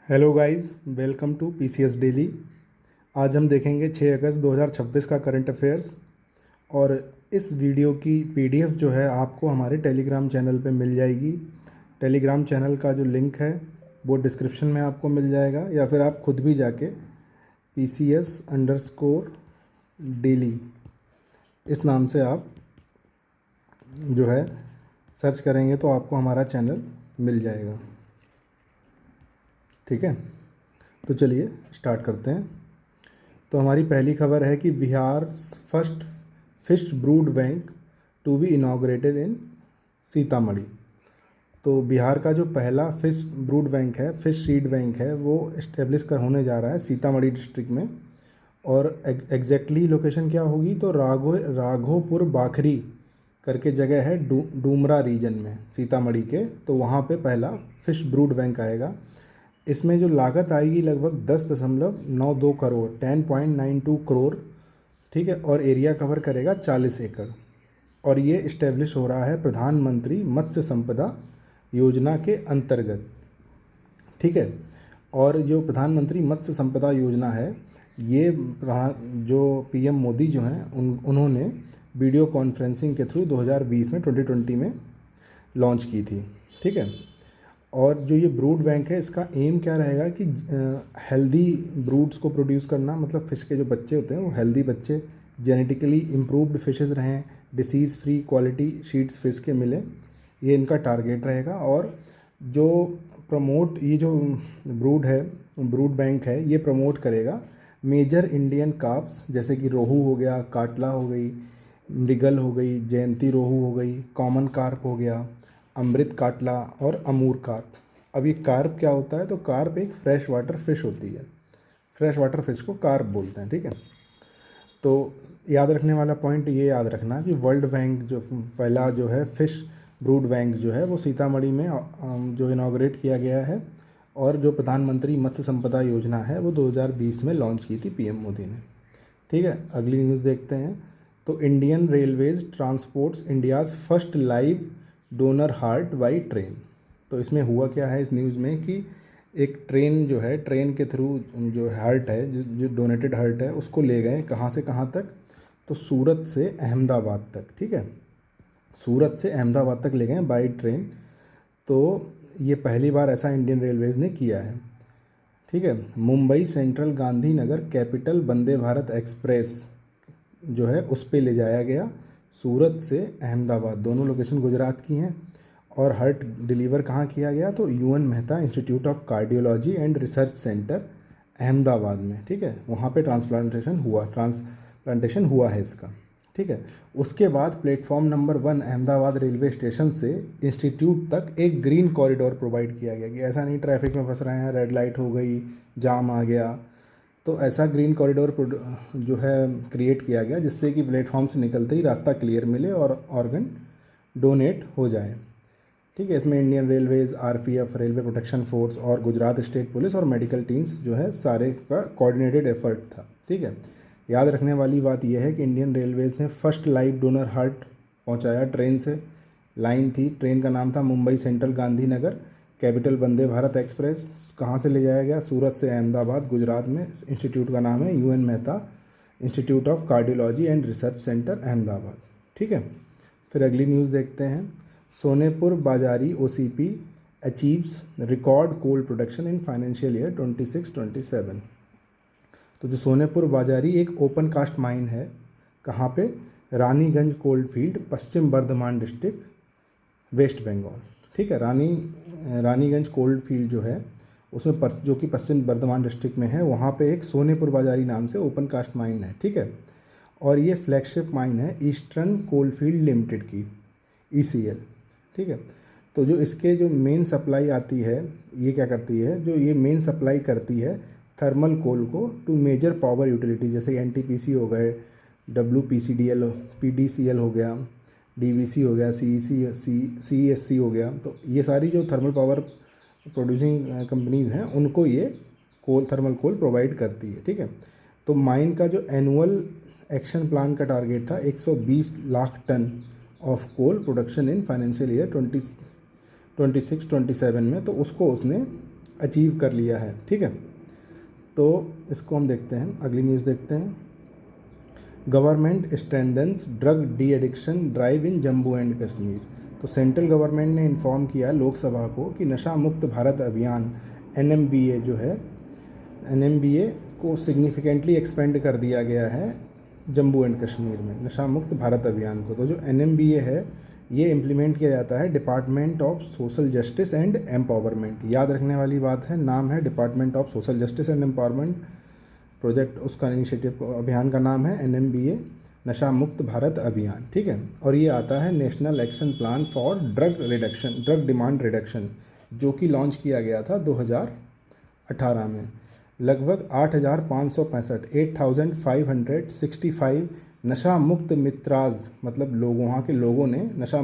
Hello guys, welcome to PCS daily. आज हम देखेंगे 6 अगस्त 2026 का करंट अफेयर्स। और इस वीडियो की पीडीएफ जो है आपको हमारे टेलीग्राम चैनल पे मिल जाएगी। टेलीग्राम चैनल का जो लिंक है वो डिस्क्रिप्शन में आपको मिल जाएगा, या फिर आप खुद भी जाके PCS_daily इस नाम से आप जो है सर्च करेंगे तो आपको हमारा चैनल मिल जाएगा। ठीक है, तो चलिए स्टार्ट करते हैं। तो हमारी पहली खबर है कि Bihar first fish brood bank to be inaugurated in Sitamarhi. तो बिहार का जो पहला फिश ब्रूड बैंक है, फिश सीड बैंक है, वो इस्टेब्लिश होने जा रहा है सीतामढ़ी डिस्ट्रिक्ट में। और एग्जैक्टली लोकेशन क्या होगी, तो राघोपुर बाखरी करके जगह है डूमरा रीजन में सीतामढ़ी के। तो वहाँ पे पहला फिश ब्रूड बैंक आएगा। इसमें जो लागत आएगी लगभग 10.92 करोड़, 10.92 करोड़। ठीक है, और एरिया कवर करेगा 40 एकड़। और ये इस्टेब्लिश हो रहा है प्रधानमंत्री मत्स्य संपदा योजना के अंतर्गत। ठीक है, और जो प्रधानमंत्री मत्स्य संपदा योजना है, ये जो पीएम मोदी जो हैं उन्होंने वीडियो कॉन्फ्रेंसिंग के थ्रू 2020 में लॉन्च की थी। ठीक है, और जो ये ब्रूड बैंक है, इसका एम क्या रहेगा कि हेल्दी ब्रूड्स को प्रोड्यूस करना, मतलब फ़िश के जो बच्चे होते हैं वो हेल्दी बच्चे, जेनेटिकली इम्प्रूव्ड फिशेस रहें, disease free quality sheets fish के मिले, ये इनका टारगेट रहेगा। और जो ये जो ब्रूड बैंक है, ये प्रमोट करेगा मेजर इंडियन कार्प्स, जैसे कि रोहू हो गया, काटला हो गई, मृगल हो गई, जयंती रोहू हो गई, कॉमन कार्प हो गया, अमृत काटला और अमूर कार्प। अब ये कार्प क्या होता है, तो कार्प एक फ्रेश वाटर फिश होती है। फ्रेश वाटर फिश को कार्प बोलते हैं। ठीक है, तो याद रखने वाला पॉइंट ये याद रखना कि वर्ल्ड बैंक जो पहला जो है फिश ब्रूड बैंक जो है वो सीतामढ़ी में जो इनाग्रेट किया गया है। और जो प्रधानमंत्री मत्स्य संपदा योजना है वो 2020 में लॉन्च की थी पीएम मोदी ने। ठीक है, अगली न्यूज़ देखते हैं। तो Indian railways transports India's first live donor heart by train. तो इसमें हुआ क्या है इस न्यूज़ में कि एक ट्रेन जो है, ट्रेन के थ्रू जो हार्ट है, जो डोनेटेड हार्ट है, उसको ले गए कहाँ से कहाँ तक, तो सूरत से अहमदाबाद तक। ठीक है, सूरत से अहमदाबाद तक ले गए बाई ट्रेन। तो ये पहली बार ऐसा इंडियन रेलवेज़ ने किया है। ठीक है, Mumbai central Gandhinagar capital Vande Bharat express जो है उस पे ले जाया गया सूरत से अहमदाबाद, दोनों लोकेशन गुजरात की हैं। और हार्ट डिलीवर कहाँ किया गया, तो UN Mehta institute of cardiology and research centre Ahmedabad में। ठीक है, वहाँ पे ट्रांसप्लांटेशन हुआ है इसका। ठीक है, उसके बाद platform number 1 Ahmedabad railway station से इंस्टीट्यूट तक एक ग्रीन कॉरिडोर प्रोवाइड किया गया कि ऐसा नहीं ट्रैफिक में फंस रहे हैं, रेड लाइट हो गई, जाम आ गया, तो ऐसा ग्रीन कॉरिडोर जो है क्रिएट किया गया जिससे कि प्लेटफॉर्म से निकलते ही रास्ता क्लियर मिले और ऑर्गन डोनेट हो जाए। ठीक है, इसमें Indian Railways, RPF, railway protection force और गुजरात स्टेट पुलिस और मेडिकल टीम्स जो है सारे का कोऑर्डिनेटेड एफर्ट था। ठीक है, याद रखने वाली बात यह है कि इंडियन रेलवेज़ ने फर्स्ट लाइव डोनर हार्ट पहुंचाया ट्रेन से। लाइन थी, ट्रेन का नाम था Mumbai central Gandhinagar capital Vande Bharat express. कहाँ से ले जाया गया, सूरत से अहमदाबाद गुजरात में। इंस्टीट्यूट का नाम है UN Mehta institute of cardiology and research centre Ahmedabad. ठीक है, फिर अगली न्यूज़ देखते हैं। Sonepur Bazari OCP achieves record coal production in financial year 26-27। तो जो सोनेपुर बाजारी एक ओपन कास्ट माइन है, कहाँ पे, रानीगंज कोल्ड फील्ड, पश्चिम बर्धमान डिस्ट्रिक्ट, वेस्ट बंगाल। ठीक है, रानीगंज कोल्ड फील्ड जो है उसमें जो कि पश्चिम बर्धमान डिस्ट्रिक्ट में है, वहाँ पे एक सोनेपुर बाजारी नाम से ओपन कास्ट माइन है। ठीक है, और ये फ्लैगशिप माइन है ईस्टर्न कोल फील्ड लिमिटेड की, ईसीएल। ठीक है, तो जो इसके जो मेन सप्लाई आती है, ये क्या करती है, जो ये मेन सप्लाई करती है थर्मल कोल को टू मेजर पावर यूटिलिटी, जैसे एनटीपीसी हो गए, डब्ल्यूपीसीडीएल, पीडीसीएल हो गया, डीवीसी हो गया, सीईएससी हो गया। तो ये सारी जो थर्मल पावर प्रोड्यूसिंग कंपनीज़ हैं उनको ये थर्मल कोल प्रोवाइड करती है। ठीक है, तो माइन का जो एनुअल एक्शन प्लान का टारगेट था 120 lakh tonne of coal production in financial year 26-27 में, तो उसको उसने अचीव कर लिया है। ठीक है, तो इसको हम देखते हैं, अगली न्यूज़ देखते हैं। Government strengthens drug de addiction drive in Jammu and Kashmir. तो सेंट्रल गवर्नमेंट ने इन्फॉर्म किया लोकसभा को कि नशा मुक्त भारत अभियान NMBA जो है, NMBA को सिग्निफिकेंटली एक्सपेंड कर दिया गया है जम्मू एंड कश्मीर में, नशा मुक्त भारत अभियान को। तो जो NMBA है ये इम्प्लीमेंट किया जाता है department of social justice and empowerment. याद रखने वाली बात है, नाम है department of social justice and empowerment, project उसका इनिशिएटिव अभियान का नाम है NMBA नशा मुक्त भारत अभियान। ठीक है, और ये आता है national action plan for drug demand reduction, जो कि लॉन्च किया गया था 2018 में। लगभग 8,565 नशा मुक्त मित्राज, मतलब लोग वहाँ के लोगों ने नशा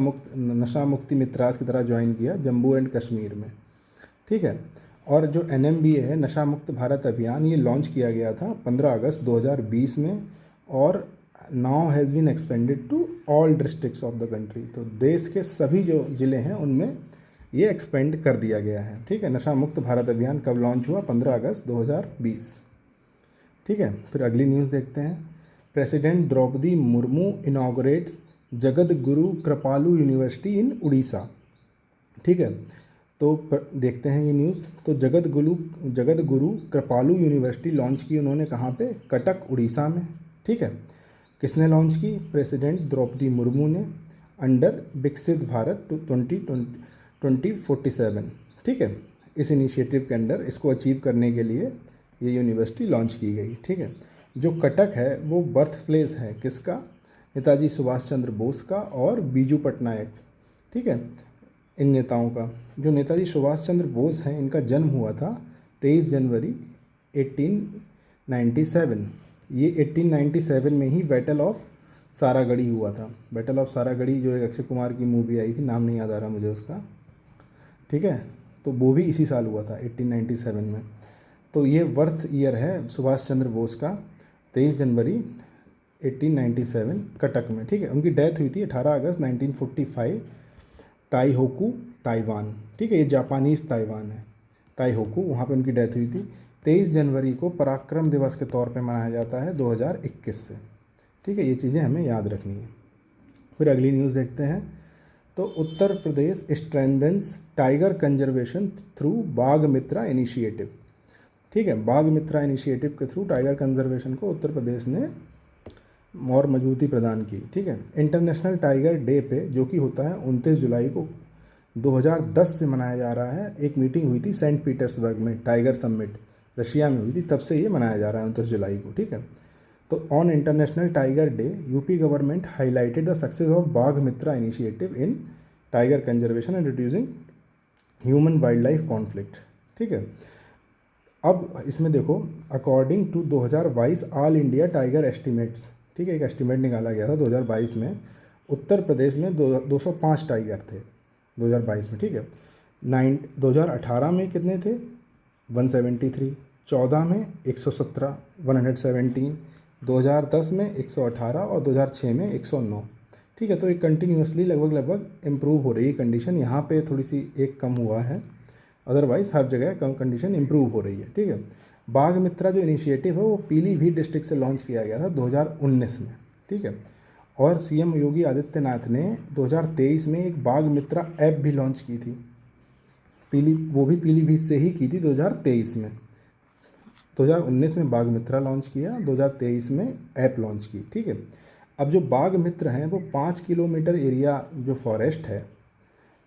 मुक्ति मित्राज की तरह ज्वाइन किया जम्मू एंड कश्मीर में। ठीक है, और जो NMBA है नशा मुक्त भारत अभियान, ये लॉन्च किया गया था 15 अगस्त 2020 में, और now has been expanded to all districts of the country. तो देश के सभी जो ज़िले हैं उनमें ये एक्सपेंड कर दिया गया है। ठीक है, नशा मुक्त भारत अभियान कब लॉन्च हुआ? 15 अगस्त 2020। ठीक है, फिर अगली न्यूज़ देखते हैं। President Draupadi Murmu inaugurates Jagat Guru कृपालू university इन उड़ीसा। ठीक है, तो देखते हैं ये न्यूज़। तो जगत गुरु कृपालू यूनिवर्सिटी लॉन्च की उन्होंने कहाँ पे? कटक उड़ीसा में। ठीक है, किसने लॉन्च की? प्रेसिडेंट द्रौपदी मुर्मू ने, अंडर विकसित भारत 2047। ठीक है, इस इनिशिएटिव के अंडर इसको अचीव करने के लिए ये यूनिवर्सिटी लॉन्च की गई। ठीक है, जो कटक है वो बर्थ प्लेस है किसका? नेताजी सुभाष चंद्र बोस का और बीजू पटनायक। ठीक है, इन नेताओं का। जो नेताजी सुभाष चंद्र बोस हैं इनका जन्म हुआ था 23 जनवरी 1897। ये 1897 में ही बैटल ऑफ सारागढ़ी हुआ था। बैटल ऑफ सारागढ़ी जो एक अक्षय कुमार की मूवी आई थी, नाम नहीं याद आ रहा मुझे उसका। ठीक है, तो वो भी इसी साल हुआ था 1897 में। तो ये बर्थ ईयर है सुभाष चंद्र बोस का 23 जनवरी 1897 कटक में। ठीक है, उनकी डेथ हुई थी 18 अगस्त 1945 ताइहोकू ताइवान। ठीक है, ये जापानीज़ ताइवान है, ताइहोकू, वहाँ पे उनकी डेथ हुई थी। 23 जनवरी को पराक्रम दिवस के तौर पे मनाया जाता है 2021 से। ठीक है, ये चीज़ें हमें याद रखनी है। फिर अगली न्यूज़ देखते हैं। तो Uttar Pradesh strengthens tiger conservation through बाघ मित्रा इनिशिएटिव। ठीक है, बाघ मित्रा इनिशिएटिव के थ्रू टाइगर कंजर्वेशन को उत्तर प्रदेश ने और मजबूती प्रदान की। ठीक है, इंटरनेशनल टाइगर डे पे, जो कि होता है 29 जुलाई को 2010 से मनाया जा रहा है, एक मीटिंग हुई थी सेंट पीटर्सबर्ग में, टाइगर समिट रशिया में हुई थी, तब से ये मनाया जा रहा है 29 जुलाई को। ठीक है, तो on international tiger day UP government highlighted the success of Bagh Mitra initiative in tiger conservation and reducing human wildlife conflict. ठीक है, अब इसमें देखो, according to 2022 all India tiger estimates. ठीक है, एक एस्टिमेट निकाला गया था 2022 में, उत्तर प्रदेश में 205 टाइगर थे 2022 में। ठीक है, 2018 में कितने थे? 173, 14 में 117 117, 2010 में 118 और 2006 में 109। ठीक है, तो ये कंटिन्यूसली लगभग इम्प्रूव हो रही है कंडीशन। यहाँ पे थोड़ी सी एक कम हुआ है, अदरवाइज़ हर जगह कम कंडीशन इम्प्रूव हो रही है। ठीक है, बाघ मित्रा जो इनिशिएटिव है वो पीलीभीत डिस्ट्रिक्ट से लॉन्च किया गया था 2019 में। ठीक है, और CM योगी आदित्यनाथ ने 2023 में एक बाघ मित्रा ऐप भी लॉन्च की थी, वो भी पीलीभीत से ही की थी 2023 में। 2019 में बाघ मित्रा लॉन्च किया, 2023 में ऐप लॉन्च की। ठीक है, अब जो बाघ मित्र हैं वो 5 किलोमीटर एरिया जो फॉरेस्ट है,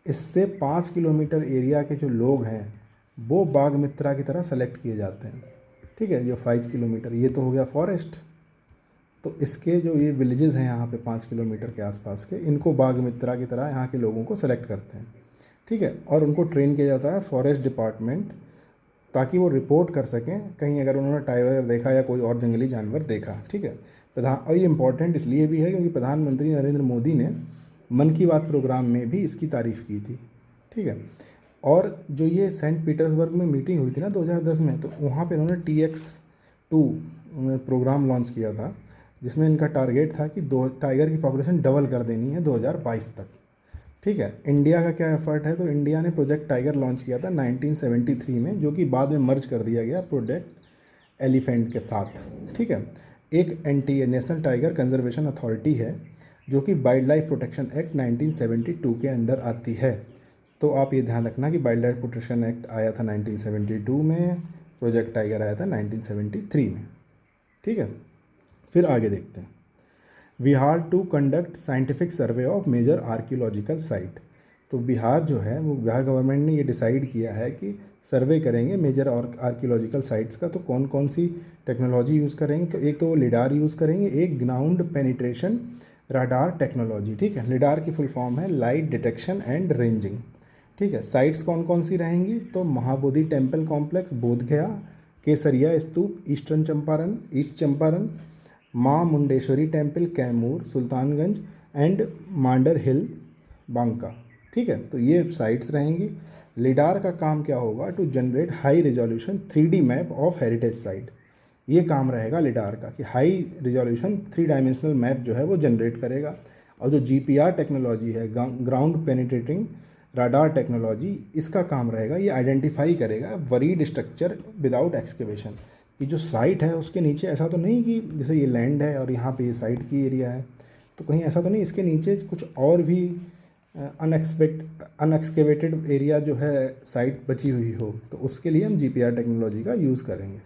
इससे 5 किलोमीटर एरिया के जो लोग हैं वो बाघ मित्रा की तरह सेलेक्ट किए जाते हैं। ठीक है, ये 5 किलोमीटर, ये तो हो गया फॉरेस्ट, तो इसके जो ये विलेजेस हैं यहाँ पे 5 किलोमीटर के आसपास के, इनको बाघ मित्रा की तरह यहाँ के लोगों को सेलेक्ट करते हैं। ठीक है, और उनको ट्रेन किया जाता है फॉरेस्ट डिपार्टमेंट, ताकि वो रिपोर्ट कर सकें कहीं अगर उन्होंने टाइगर देखा या कोई और जंगली जानवर देखा। ठीक है, और ये इम्पॉर्टेंट इसलिए भी है क्योंकि प्रधानमंत्री नरेंद्र मोदी ने मन की बात प्रोग्राम में भी इसकी तारीफ़ की थी। ठीक है, और जो ये सेंट पीटर्सबर्ग में मीटिंग हुई थी ना 2010 में, तो वहाँ पे इन्होंने TX2 प्रोग्राम लॉन्च किया था, जिसमें इनका टारगेट था कि टाइगर की पॉपुलेशन डबल कर देनी है 2022 तक। ठीक है। इंडिया का क्या एफर्ट है, तो इंडिया ने प्रोजेक्ट टाइगर लॉन्च किया था 1973 में, जो कि बाद में मर्ज कर दिया गया प्रोजेक्ट एलिफेंट के साथ। ठीक है। एक NT national tiger conservation authority है जो कि वाइल्ड लाइफ प्रोटेक्शन एक्ट 1972 के अंडर आती है। तो आप ये ध्यान रखना कि वाइल्ड लाइफ प्रोटेक्शन एक्ट आया था 1972 में, प्रोजेक्ट टाइगर आया था 1973 में। ठीक है। फिर आगे देखते हैं। Bihar to conduct scientific survey of major archaeological site. तो बिहार जो है वो बिहार गवर्नमेंट ने ये डिसाइड किया है कि सर्वे करेंगे मेजर और आर्कियोलॉजिकल साइट्स का। तो कौन कौन सी टेक्नोलॉजी यूज़ करेंगे, तो एक तो वो लिडार यूज़ करेंगे, एक ग्राउंड पेनिट्रेशन राडार टेक्नोलॉजी। ठीक है। लिडार की फुल फॉर्म है लाइट डिटेक्शन एंड रेंजिंग। ठीक है। साइट्स कौन कौन सी रहेंगी, तो महाबोधि टेम्पल कॉम्प्लेक्स बोधगया, केसरिया स्तूप ईस्टर्न चंपारण ईस्ट चंपारण, माँ मुंडेश्वरी टेम्पल कैमूर सुल्तानगंज एंड मांडर हिल बांका। ठीक है। तो ये साइट्स रहेंगी। लिडार का काम क्या होगा, to generate high resolution 3D map of heritage site. ये काम रहेगा लिडार का कि हाई रिजोल्यूशन 3 डायमेंशनल मैप जो है वो जनरेट करेगा। और जो GPR टेक्नोलॉजी है, ग्राउंड पेनिट्रेटिंग राडार टेक्नोलॉजी, इसका काम रहेगा ये आइडेंटिफाई करेगा वरीड स्ट्रक्चर विदाउट एक्सकेवेशन, कि जो साइट है उसके नीचे ऐसा तो नहीं कि जैसे ये लैंड है और यहाँ पे ये साइट की एरिया है, तो कहीं ऐसा तो नहीं इसके नीचे कुछ और भी अनएक्सकेवेटेड एरिया जो है साइट बची हुई हो, तो उसके लिए हम GPR टेक्नोलॉजी का यूज़ करेंगे।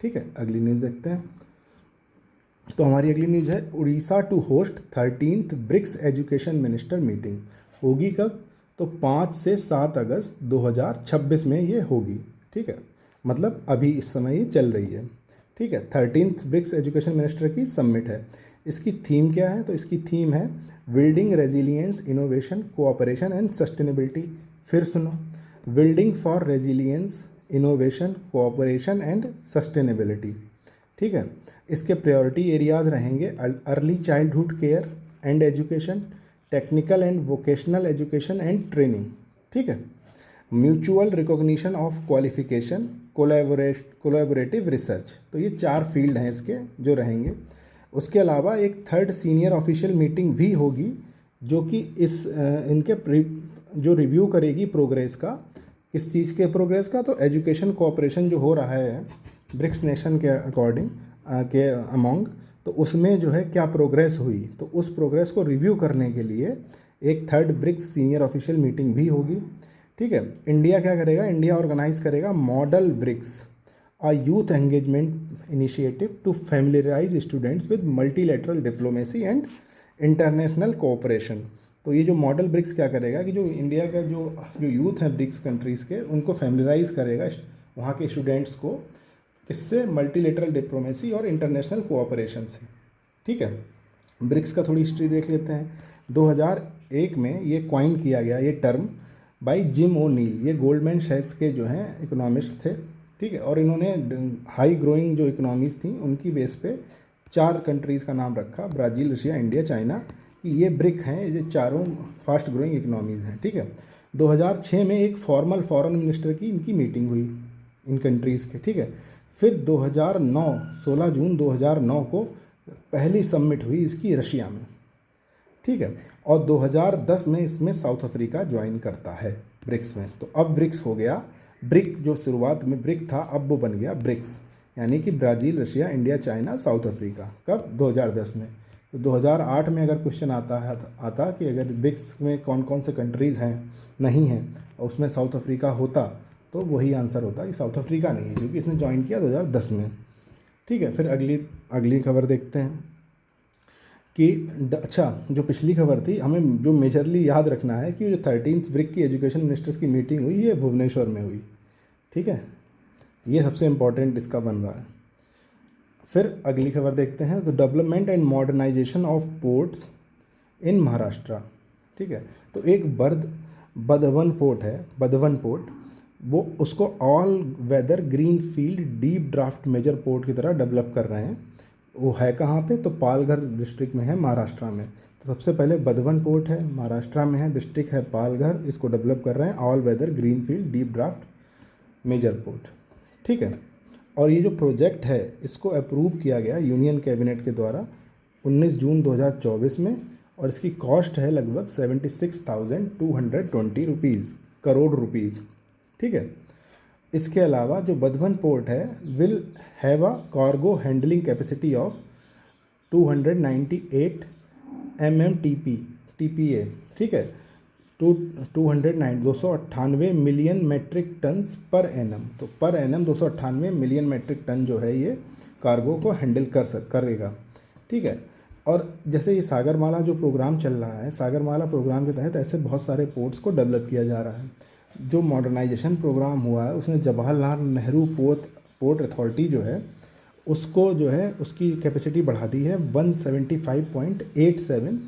ठीक है। अगली न्यूज़ देखते हैं। तो हमारी अगली न्यूज़ है, Orissa to host 13th BRICS education minister meeting. होगी कब, तो 5 से 7 अगस्त 2026 में ये होगी। ठीक है। मतलब अभी इस समय ये चल रही है। ठीक है। 13th ब्रिक्स एजुकेशन मिनिस्टर की समिट है। इसकी थीम क्या है, तो इसकी थीम है building resilience innovation cooperation and sustainability. फिर सुनो, building for resilience innovation cooperation and sustainability. ठीक है। इसके प्रायोरिटी एरियाज़ रहेंगे early childhood care and education, technical and vocational education and training. ठीक है। Mutual recognition of qualification, collaborative research. तो ये 4 फील्ड हैं इसके जो रहेंगे। उसके अलावा एक 3rd सीनियर ऑफिशियल मीटिंग भी होगी जो कि इस जो रिव्यू करेगी प्रोग्रेस का, किस चीज़ के प्रोग्रेस का, तो एजुकेशन कोऑपरेशन जो हो रहा है ब्रिक्स नेशन के अकॉर्डिंग के अमोंग, तो उसमें जो है क्या प्रोग्रेस हुई, तो उस प्रोग्रेस को रिव्यू करने के लिए एक 3rd BRICS senior official meeting भी होगी। ठीक है। इंडिया क्या करेगा, इंडिया ऑर्गेनाइज करेगा model BRICS, a youth engagement initiative to familiarise students with multilateral diplomacy and international cooperation. तो ये जो मॉडल ब्रिक्स क्या करेगा कि जो इंडिया का जो यूथ है ब्रिक्स कंट्रीज़ के, उनको फैमिलियराइज करेगा वहाँ के स्टूडेंट्स को, किससे, मल्टीलेटरल डिप्लोमेसी और इंटरनेशनल कोऑपरेशन से। ठीक है। ब्रिक्स का थोड़ी हिस्ट्री देख लेते हैं। 2001 में ये क्वाइन किया गया ये टर्म बाय जिम ओ नील। ये गोल्डमैन सैक्स के जो हैं इकोनॉमिस्ट थे। ठीक है। और इन्होंने हाई ग्रोइंग जो इकोनॉमीज़ थी उनकी बेस पे 4 कंट्रीज़ का नाम रखा, ब्राज़ील, रशिया, इंडिया, चाइना, कि ये ब्रिक हैं, ये चारों फास्ट ग्रोइंग इकोनॉमीज़ हैं। ठीक है। 2006 में एक फॉर्मल फॉरेन मिनिस्टर की इनकी मीटिंग हुई इन कंट्रीज़ के। ठीक है। फिर 2009 16 जून 2009 को पहली समिट हुई इसकी रशिया में। ठीक है। और 2010 में इसमें साउथ अफ्रीका ज्वाइन करता है ब्रिक्स में। तो अब ब्रिक्स हो गया, ब्रिक जो शुरुआत में ब्रिक था अब वो बन गया ब्रिक्स, यानी कि Brazil, Russia, India, China, south Africa. कब, 2010 में। तो 2008 में अगर क्वेश्चन आता कि अगर ब्रिक्स में कौन कौन से कंट्रीज़ हैं, नहीं हैं, और उसमें साउथ अफ्रीका होता, तो वही आंसर होता कि साउथ अफ्रीका नहीं है, क्योंकि इसने ज्वाइन किया 2010 में। ठीक है। फिर अगली खबर देखते हैं कि अच्छा, जो पिछली खबर थी हमें जो मेजरली याद रखना है कि जो 13th ब्रिक की एजुकेशन मिनिस्टर्स की मीटिंग हुई ये भुवनेश्वर में हुई। ठीक है। ये सबसे इम्पॉर्टेंट इसका बन रहा है। फिर अगली खबर देखते हैं, तो development and modernisation of ports in Maharashtra. ठीक है। तो एक बधवन पोर्ट है, बधवन पोर्ट, वो उसको all weather green field deep draft major port की तरह डेवलप कर रहे हैं। वो है कहाँ पे, तो पालघर डिस्ट्रिक्ट में है, महाराष्ट्र में। तो सबसे पहले बधवन पोर्ट है, महाराष्ट्र में है, डिस्ट्रिक्ट है पालघर, इसको डेवलप कर रहे हैं all weather green field deep draft major port. ठीक है। और ये जो प्रोजेक्ट है इसको अप्रूव किया गया यूनियन कैबिनेट के द्वारा 19 जून 2024 में, और इसकी कॉस्ट है लगभग 76,220 रुपीज़, करोड़ रुपीज़। ठीक है। इसके अलावा जो बधवन पोर्ट है will have a cargo handling capacity of 298 TPA। ठीक है, 298 million metric tonnes per annum. तो per annum 298 million metric ton जो है ये कार्गो को हैंडल करेगा। ठीक है। और जैसे ये सागरमाला जो प्रोग्राम चल रहा है, सागरमाला प्रोग्राम के तहत ऐसे बहुत सारे पोर्ट्स को डेवलप किया जा रहा है। जो मॉडर्नाइजेशन प्रोग्राम हुआ है उसमें जवाहरलाल नेहरू पोर्ट अथॉरिटी जो है उसको जो है उसकी कैपेसिटी बढ़ा दी है 175.87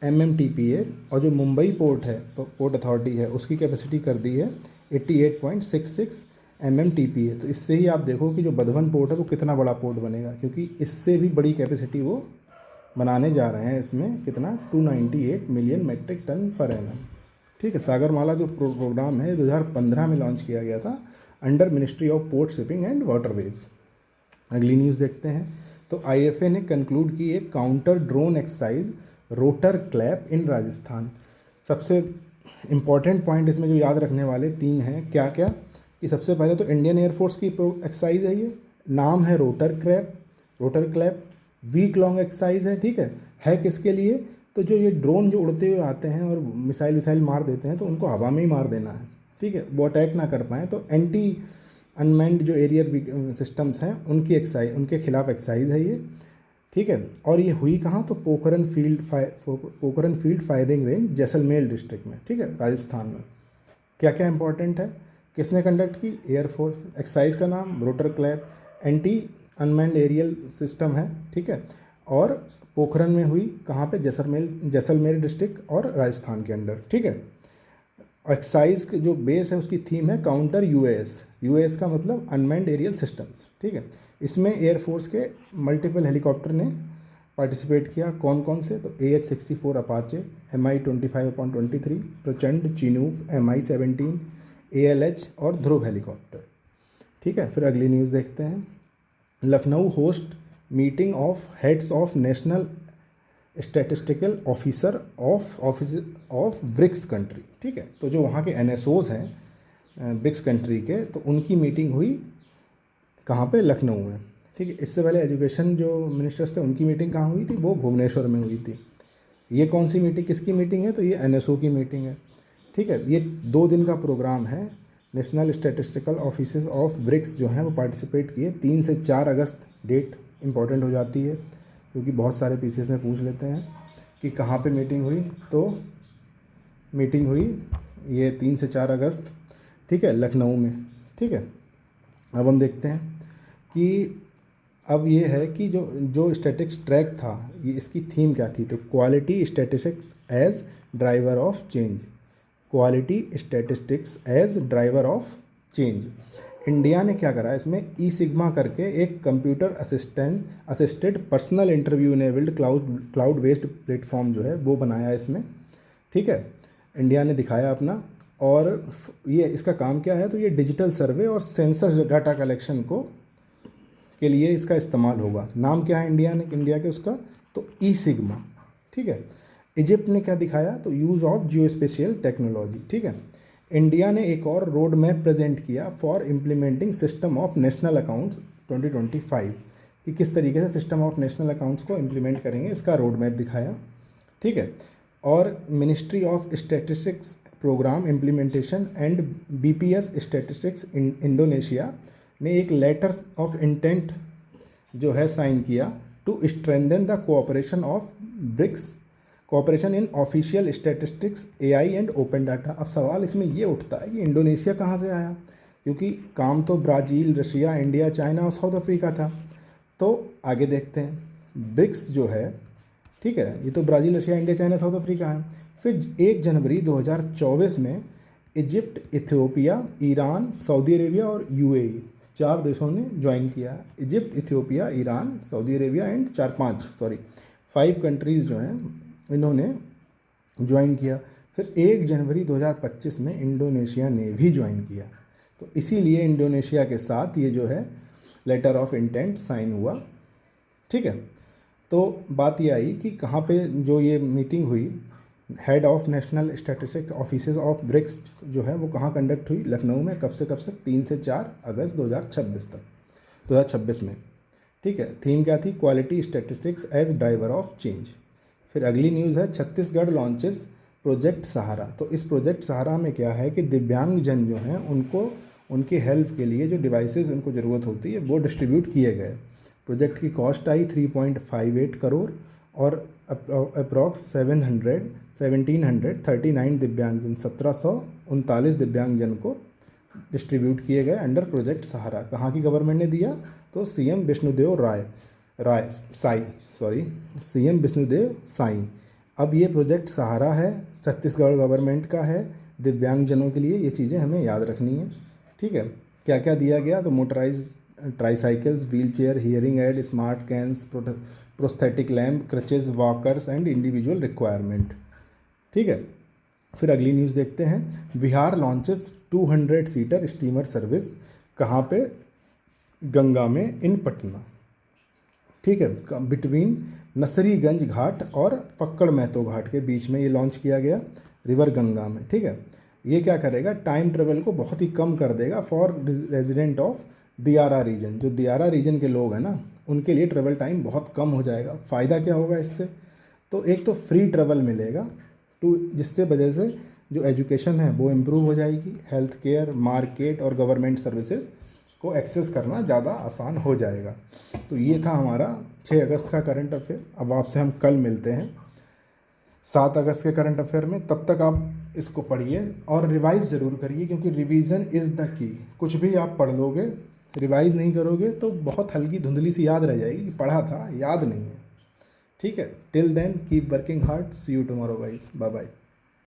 MMTPA, और जो मुंबई पोर्ट अथॉरिटी है उसकी कैपेसिटी कर दी है 88.66 MMTPA। तो इससे ही आप देखो कि जो बधवन पोर्ट है वो कितना बड़ा पोर्ट बनेगा, क्योंकि इससे भी बड़ी कैपेसिटी वो बनाने जा रहे हैं। इसमें कितना 298 million metric tonne per annum. ठीक है। सागरमाला जो प्रोग्राम है 2015 में लॉन्च किया गया था under ministry of port shipping and waterways. अगली न्यूज़ देखते हैं। तो IFA ने कंक्लूड की एक counter drone exercise rotor clap in Rajasthan. सबसे इम्पॉर्टेंट पॉइंट इसमें जो याद रखने वाले 3 हैं, क्या क्या कि सबसे पहले तो इंडियन एयरफोर्स की एक्सरसाइज है, ये नाम है rotor clap, week long exercise है। ठीक है किसके लिए? तो जो ये ड्रोन जो उड़ते हुए आते हैं और मिसाइल मार देते हैं तो उनको हवा में ही मार देना है। ठीक है, वो अटैक ना कर पाएँ, तो एंटी अनमैन्ड जो एरियर सिस्टम्स हैं उनके खिलाफ एक्सरसाइज है ये। ठीक है। और ये हुई कहाँ? तो Pokhran field firing range Jaisalmer district में। ठीक है, राजस्थान में। क्या क्या इंपॉर्टेंट है, किसने कंडक्ट की? एयरफोर्स। एक्सरसाइज का नाम rotor clap, anti unmanned aerial system है। ठीक है। और पोखरन में हुई कहाँ पे? जैसलमेर डिस्ट्रिक्ट और राजस्थान के अंदर। ठीक है। एक्सरसाइज जो बेस है उसकी थीम है काउंटर यूएस का मतलब अनमैन्ड एरियल सिस्टम्स। ठीक है। इसमें एयरफोर्स के मल्टीपल हेलीकॉप्टर ने पार्टिसिपेट किया। कौन कौन से? तो AH-64 अपाचे, Mi-25/23, प्रचंड, चिनूक, Mi-17, ALH और ध्रुव हेलीकॉप्टर। ठीक है। फिर अगली न्यूज़ देखते हैं। Lucknow host meeting of heads of national statistical officer of BRICS country. ठीक है। तो जो वहाँ के NSOs हैं ब्रिक्स कंट्री के, तो उनकी मीटिंग हुई कहाँ पे? लखनऊ में। ठीक है। इससे पहले एजुकेशन जो मिनिस्टर्स थे उनकी मीटिंग कहाँ हुई थी? वो भुवनेश्वर में हुई थी। ये कौन सी मीटिंग, किसकी मीटिंग है? तो ये NSO की मीटिंग है। ठीक है। ये 2 दिन का प्रोग्राम है। National statistical officers of BRICS जो हैं वो पार्टिसिपेट किए। 3 से 4 अगस्त डेट इंपॉर्टेंट हो जाती है, क्योंकि बहुत सारे पीसेस में पूछ लेते हैं कि कहाँ पे मीटिंग हुई। तो मीटिंग हुई ये 3 से 4 अगस्त। ठीक है, लखनऊ में। ठीक है। अब हम देखते हैं कि अब ये है कि जो स्टैटिक्स ट्रैक था ये इसकी थीम क्या थी? तो quality statistics as driver of change. India ने क्या करा इसमें? ई-सिग्मा करके एक computer assisted personal interview enabled cloud based platform जो है वो बनाया इसमें। ठीक है, इंडिया ने दिखाया अपना। और ये इसका काम क्या है? तो ये डिजिटल सर्वे और सेंसस डाटा कलेक्शन के लिए इसका इस्तेमाल होगा। नाम क्या है इंडिया के उसका? तो ई-सिग्मा। ठीक है। इजिप्ट ने क्या दिखाया? तो यूज़ ऑफ जियोस्पेशियल टेक्नोलॉजी। ठीक है। इंडिया ने एक और रोड मैप प्रेजेंट किया for implementing system of national accounts 2025, कि किस तरीके से सिस्टम ऑफ नेशनल अकाउंट्स को इम्प्लीमेंट करेंगे, इसका रोड मैप दिखाया। ठीक है। और ministry of statistics programme implementation and BPS statistics Indonesia ने एक लेटर ऑफ इंटेंट जो है साइन किया to strengthen the cooperation of BRICS cooperation in official statistics, AI and open data. अब सवाल इसमें ये उठता है कि इंडोनेशिया कहाँ से आया, क्योंकि काम तो ब्राज़ील, रशिया, इंडिया, चाइना और साउथ अफ्रीका था। तो आगे देखते हैं। ब्रिक्स जो है, ठीक है, ये तो Brazil, Russia, India, China, south Africa है। फिर 1 जनवरी 2024 में Egypt, Ethiopia, Iran, Saudi Arabia और UAE 4 देशों ने ज्वाइन किया। Egypt, Ethiopia, Iran, Saudi Arabia and 5 countries जो हैं इन्होंने ज्वाइन किया। फिर 1 जनवरी 2025 में इंडोनेशिया ने भी ज्वाइन किया। तो इसीलिए इंडोनेशिया के साथ ये जो है लेटर ऑफ इंटेंट साइन हुआ। ठीक है। तो बात ये आई कि कहाँ पे जो ये मीटिंग हुई, head of national statistics offices of BRICS जो है वो कहाँ कंडक्ट हुई, लखनऊ में। कब से कब से, 3 से 4 अगस्त 2026 तक, 2026 में। ठीक है, थीम क्या थी, quality statistics as driver of change. फिर अगली न्यूज़ है छत्तीसगढ़ लॉन्चेस प्रोजेक्ट सहारा। तो इस प्रोजेक्ट सहारा में क्या है कि दिव्यांग जन जो हैं उनको उनकी हेल्प के लिए जो डिवाइसेस उनको ज़रूरत होती है वो डिस्ट्रीब्यूट किए गए। प्रोजेक्ट की कॉस्ट आई 3.58 करोड़ और अप्रॉक्स 1739 दिव्यांगजन, 1739 दिव्यांगजन को डिस्ट्रीब्यूट किए गए अंडर प्रोजेक्ट सहारा। कहाँ की गवर्नमेंट ने दिया, तो सीएम विष्णुदेव साई। अब ये प्रोजेक्ट सहारा है, छत्तीसगढ़ गवर्नमेंट का है, दिव्यांगजनों के लिए। ये चीज़ें हमें याद रखनी है। ठीक है, क्या क्या दिया गया, तो motorise tricycles, wheelchair, hearing aid, smart canes, prosthetic limb, crutches, walkers and individual requirement. ठीक है, फिर अगली न्यूज़ देखते हैं। Bihar launches 200 seater steamer service. कहाँ पे, गंगा में इन पटना। ठीक है, बिटवीन नसरीगंज घाट और पक्कड़ महतो घाट के बीच में ये लॉन्च किया गया, रिवर गंगा में। ठीक है, ये क्या करेगा, टाइम ट्रेवल को बहुत ही कम कर देगा for resident of Diara region. जो दियारा रीजन के लोग हैं ना, उनके लिए ट्रेवल टाइम बहुत कम हो जाएगा। फ़ायदा क्या होगा इससे, तो एक तो फ्री ट्रेवल मिलेगा जिससे वजह से जो एजुकेशन है वो इम्प्रूव हो जाएगी, हेल्थ केयर, मार्केट और गवर्नमेंट सर्विसेज को एक्सेस करना ज़्यादा आसान हो जाएगा। तो ये था हमारा 6 अगस्त का करंट अफेयर। अब आपसे हम कल मिलते हैं 7 अगस्त के करंट अफेयर में। तब तक आप इसको पढ़िए और रिवाइज़ ज़रूर करिए, क्योंकि रिवीजन इज़ द की। कुछ भी आप पढ़ लोगे, रिवाइज़ नहीं करोगे तो बहुत हल्की धुंधली सी याद रह जाएगी कि पढ़ा था, याद नहीं है। ठीक है, till then keep working hard, see you tomorrow guys, bye bye.